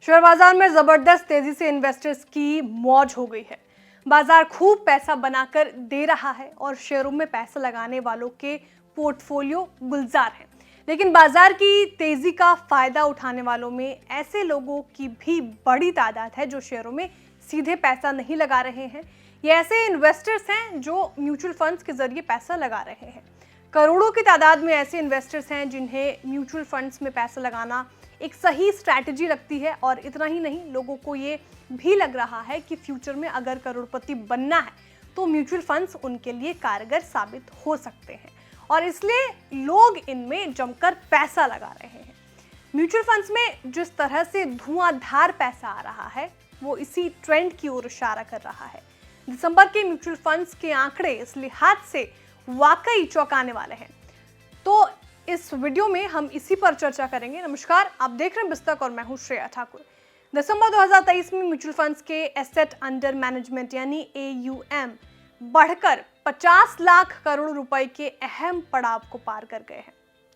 Share बाजार में जबरदस्त तेजी से इन्वेस्टर्स की मौज हो गई है। बाजार खूब पैसा बनाकर दे रहा है और शेयरों में पैसा लगाने वालों के पोर्टफोलियो गुलजार हैं। लेकिन बाजार की तेजी का फायदा उठाने वालों में ऐसे लोगों की भी बड़ी तादाद है जो शेयरों में सीधे पैसा नहीं लगा रहे हैं। ये ऐसे इन्वेस्टर्स हैं जो म्यूचुअल फंड्स के जरिए पैसा लगा रहे हैं। करोड़ों की तादाद में ऐसे इन्वेस्टर्स हैं जिन्हें म्यूचुअल फंड्स में पैसा लगाना एक सही स्ट्रैटेजी लगती है। और इतना ही नहीं, लोगों को ये भी लग रहा है कि फ्यूचर में अगर करोड़पति बनना है तो म्यूचुअल फंड्स उनके लिए कारगर साबित हो सकते हैं और इसलिए लोग इनमें जमकर पैसा लगा रहे हैं। म्यूचुअल फंड्स में जिस तरह से धुआंधार पैसा आ रहा है वो इसी ट्रेंड की ओर इशारा कर रहा है। दिसंबर के म्यूचुअल फंड्स के आंकड़े इस लिहाज से वाकई चौंकाने वाले हैं। तो इस वीडियो में हम इसी पर चर्चा करेंगे। नमस्कार, आप देख रहे हैं बिस्तक और मैं हूं श्रेया ठाकुर। दिसंबर 2023 में म्यूचुअल फंड्स के एसेट अंडर मैनेजमेंट यानी AUM बढ़कर 50 लाख करोड़ रुपए के अहम पड़ाव को पार कर गए हैं।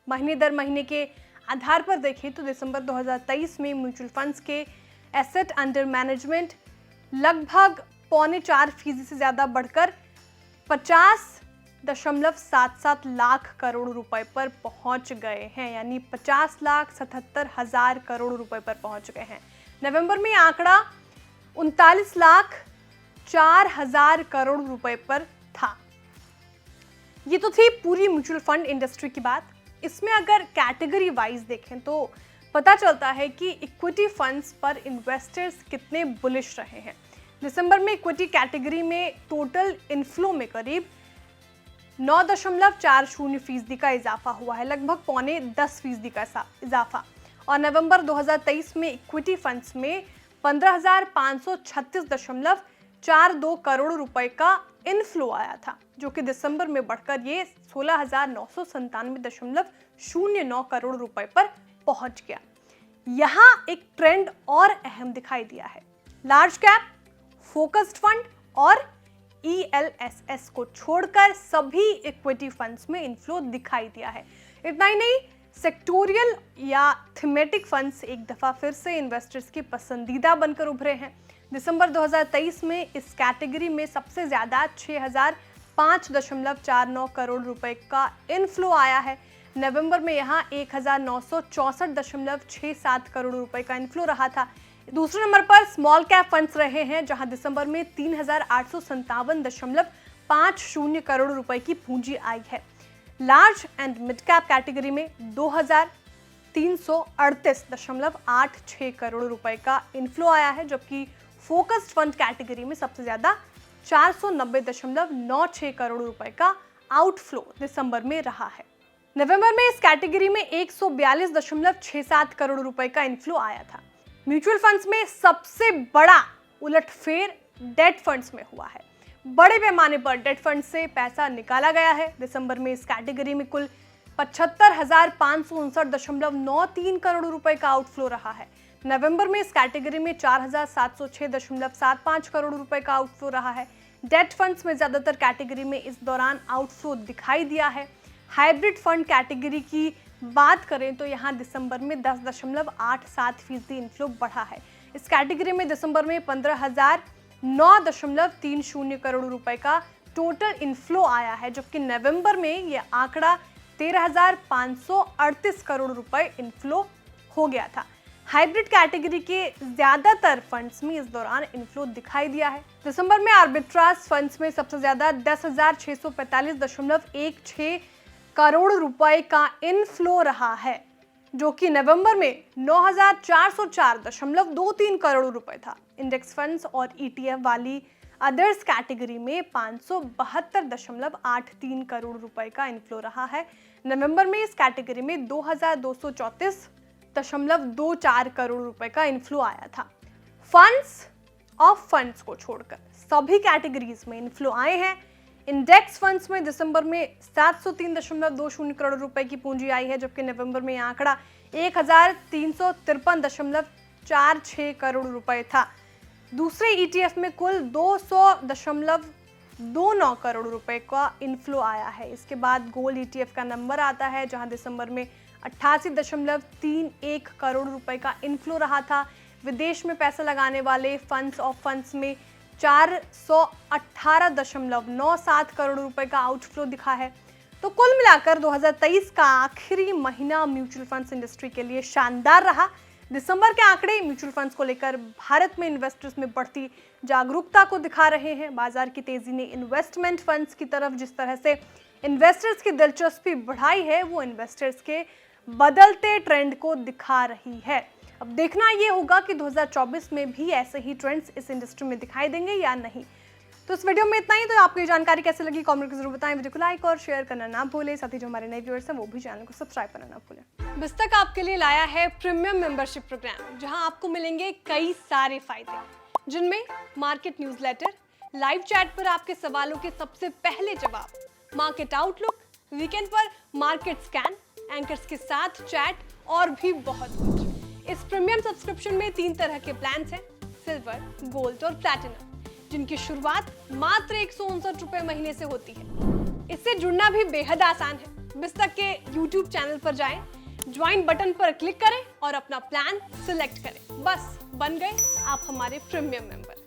महीने दर महीने के आधार पर देखें तो दिसंबर 2023 में म्यूचुअल फंड्स के एसेट अंडर मैनेजमेंट लगभग 4.25% से ज्यादा बढ़कर 50.77 लाख करोड़ रुपए पर पहुंच गए हैं, यानी 50,77,000 करोड़ रुपए पर पहुंच गए हैं। नवंबर में आंकड़ा 39,04,000 करोड़ रुपए पर था। ये तो थी पूरी म्यूचुअल फंड इंडस्ट्री की बात। इसमें अगर कैटेगरी वाइज देखें तो पता चलता है कि इक्विटी फंड्स पर इन्वेस्टर्स कितने बुलिश रहे हैं। दिसंबर में इक्विटी कैटेगरी में टोटल इनफ्लो में करीब 9.40% का इजाफा हुआ है, लगभग 9.10% का इजाफा। और नवंबर 2023 में इक्विटी फंड्स में 15,536.42 करोड़ रुपए का इनफ्लो आया था, जो कि दिसंबर में बढ़कर ये 16,997.09 करोड़ रुपए पर पहुंच गया। यहाँ एक ट्रेंड और अहम दिखाई दिया है। लार्ज कैप, फोकस्ड फंड और ELSS को छोड़कर सभी इक्विटी फंड्स में इनफ्लो दिखाई दिया है। इतना ही नहीं, सेक्टोरियल या थीमेटिक फंड्स एक दफा फिर से इन्वेस्टर्स की पसंदीदा बनकर उभरे हैं। दिसंबर 2023 में इस कैटेगरी में सबसे ज्यादा 6,005.49 करोड़ रुपए का इनफ्लो आया है। नवंबर में यहाँ 1,964.67 करोड़ रुपए का इनफ्लो रहा था। दूसरे नंबर पर स्मॉल कैप फंड्स रहे हैं, जहां दिसंबर में 3,857.50 करोड़ रुपए की पूंजी आई है। Large and mid cap category में 2,338.86 करोड़ रुपए का इनफ्लो आया है, जबकि फोकस्ड फंड कैटेगरी में सबसे ज्यादा 490.96 करोड़ रुपए का आउटफ्लो दिसंबर में रहा है। नवंबर में इस कैटेगरी में 142.67 करोड़ रुपए का इनफ्लो आया था। म्यूचुअल फंड्स में सबसे बड़ा उलटफेर डेट फंड्स में हुआ है। बड़े पैमाने पर डेट फंड से पैसा निकाला गया है। दिसंबर में इस कैटेगरी में कुल 75,559.93 करोड़ रुपए का आउटफ्लो रहा है। नवंबर में इस कैटेगरी में 4,706.75 करोड़ रुपए का आउटफ्लो रहा है। डेट फंड्स में ज्यादातर कैटेगरी में इस दौरान आउटफ्लो दिखाई दिया है। हाइब्रिड फंड कैटेगरी की बात करें तो यहाँ दिसंबर में 10.87% इनफ्लो बढ़ा है। इस कैटेगरी में दिसंबर में 15,009.30 करोड़ रुपए का टोटल इनफ्लो आया है, जबकि नवंबर में यह आंकड़ा 13,538 करोड़ रुपए इनफ्लो हो गया था। हाइब्रिड कैटेगरी के ज्यादातर फंड्स में इस दौरान इनफ्लो दिखाई दिया है। दिसंबर में आर्बिट्राज फंड्स में सबसे ज्यादा 10,645.16 करोड़ रुपए का इनफ्लो रहा है, जो कि नवंबर में 9,404.23 करोड़ रुपए था। इंडेक्स फंड्स और ETF वाली अदर्स कैटेगरी में 572.83 करोड़ रुपए का इनफ्लो रहा है। नवंबर में इस कैटेगरी में 2,234.24 करोड़ रुपए का इनफ्लो आया था। फंड्स ऑफ फंड्स को छोड़कर सभी कैटेगरीज में इनफ्लो आए हैं। इंडेक्स फंड्स में दिसंबर में 703.20 करोड़ रुपए की पूंजी आई है, जबकि नवंबर में यह आंकड़ा 1,353.46 करोड़ रुपए था। दूसरे ETF में कुल 200.29 करोड़ रुपए का इनफ्लो आया है। इसके बाद गोल्ड ETF का नंबर आता है, जहां दिसंबर में 88.31 करोड़ रुपए का इनफ्लो रहा था। विदेश में पैसा लगाने वाले फंड्स ऑफ फंड्स में 418.97 करोड़ रुपए का आउटफ्लो दिखा है। तो कुल मिलाकर 2023 का आखिरी महीना म्यूचुअल फंड्स इंडस्ट्री के लिए शानदार रहा। दिसंबर के आंकड़े म्यूचुअल फंड्स को लेकर भारत में इन्वेस्टर्स में बढ़ती जागरूकता को दिखा रहे हैं। बाजार की तेजी ने इन्वेस्टमेंट फंड्स की तरफ जिस तरह से इन्वेस्टर्स की दिलचस्पी बढ़ाई है, वो इन्वेस्टर्स के बदलते ट्रेंड को दिखा रही है। अब देखना ये होगा कि 2024 में भी ऐसे ही ट्रेंड्स इस इंडस्ट्री में दिखाई देंगे या नहीं। तो इस वीडियो में इतना ही। तो आपको ये जानकारी कैसे लगी कमेंट करके जरूर बताएं। वीडियो को लाइक और शेयर करना ना भूलें। साथ ही जो हमारे नए व्यूअर्स हैं वो भी चैनल को सब्सक्राइब करना ना भूलें। बिस्तक आपके लिए लाया है प्रीमियम मेंबरशिप प्रोग्राम, जहां आपको मिलेंगे कई सारे फायदे, जिनमें मार्केट न्यूज़लेटर, लाइव चैट पर आपके सवालों के सबसे पहले जवाब, मार्केट आउटलुक, वीकेंड पर मार्केट स्कैन, एंकर्स के साथ चैट और भी बहुत कुछ। इस प्रीमियम सब्सक्रिप्शन में 3 तरह के प्लान्स हैं, सिल्वर, गोल्ड और प्लैटिनम, जिनकी शुरुआत मात्र 159 रुपए महीने से होती है। इससे जुड़ना भी बेहद आसान है। बिस्तक के YouTube चैनल पर जाएं, ज्वाइन बटन पर क्लिक करें और अपना प्लान सिलेक्ट करें। बस बन गए आप हमारे प्रीमियम मेंबर।